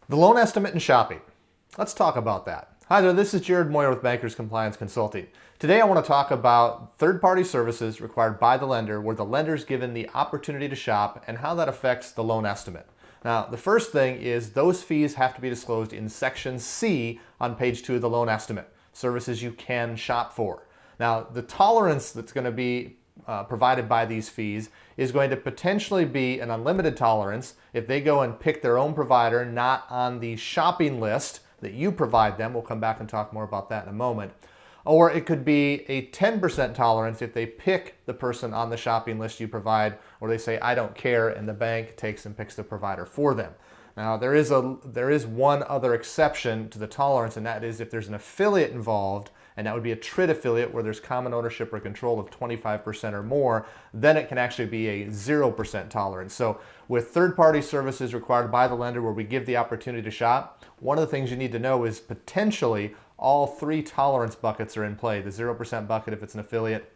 The loan estimate and shopping. Let's talk about that. Hi there, this is Jared Moyer with Bankers Compliance Consulting. Today I want to talk about third-party services required by the lender where the lender is given the opportunity to shop and how that affects the loan estimate. Now, the first thing is those fees have to be disclosed in Section C on page 2 of the loan estimate, services you can shop for. Now, the tolerance that's going to be provided by these fees is going to potentially be an unlimited tolerance if they go and pick their own provider not on the shopping list that you provide them. We'll come back and talk more about that in a moment. Or it could be a 10% tolerance if they pick the person on the shopping list you provide, or they say, I don't care, and the bank takes and picks the provider for them. Now, there is one other exception to the tolerance, and that is if there's an affiliate involved, and that would be a TRID affiliate where there's common ownership or control of 25% or more, then it can actually be a 0% tolerance. So with third-party services required by the lender where we give the opportunity to shop, one of the things you need to know is potentially all three tolerance buckets are in play. The 0% bucket if it's an affiliate,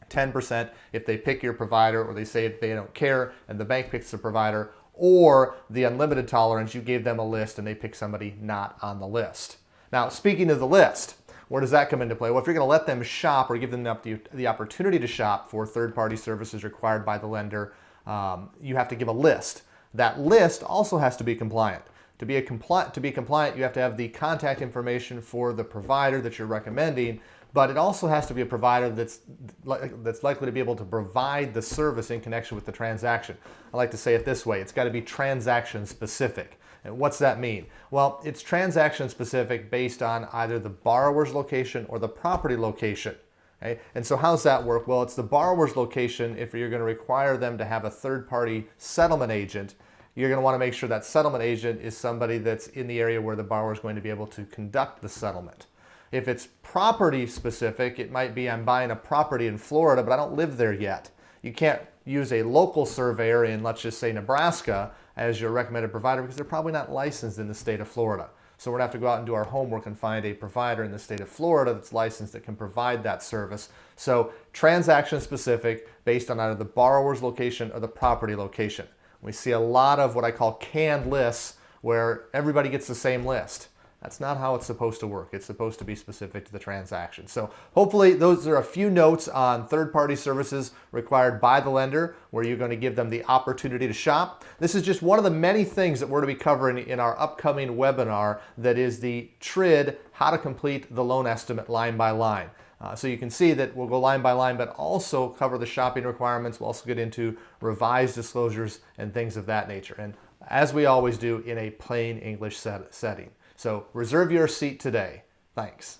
10% if they pick your provider or they say they don't care and the bank picks the provider, or the unlimited tolerance, you gave them a list and they pick somebody not on the list. Now, speaking of the list, where does that come into play? Well, if you're going to let them shop or give them the opportunity to shop for third-party services required by the lender, you have to give a list. That list also has to be compliant. To be compliant, you have to have the contact information for the provider that you're recommending, but it also has to be a provider that's likely to be able to provide the service in connection with the transaction. I like to say it this way, it's got to be transaction specific. And what's that mean? Well, it's transaction specific based on either the borrower's location or the property location. Okay? And so how's that work? Well, it's the borrower's location if you're going to require them to have a third-party settlement agent. You're going to want to make sure that settlement agent is somebody that's in the area where the borrower is going to be able to conduct the settlement. If it's property specific, it might be I'm buying a property in Florida, but I don't live there yet. You can't use a local surveyor in, let's just say, Nebraska as your recommended provider because they're probably not licensed in the state of Florida. So we're going to have to go out and do our homework and find a provider in the state of Florida that's licensed that can provide that service. So transaction specific based on either the borrower's location or the property location. We see a lot of what I call canned lists where everybody gets the same list. That's not how it's supposed to work. It's supposed to be specific to the transaction. So hopefully those are a few notes on third-party services required by the lender where you're going to give them the opportunity to shop. This is just one of the many things that we're going to be covering in our upcoming webinar that is the TRID, how to complete the loan estimate line by line. So you can see that we'll go line by line, but also cover the shopping requirements. We'll also get into revised disclosures and things of that nature. And as we always do in a plain English setting. So reserve your seat today. Thanks.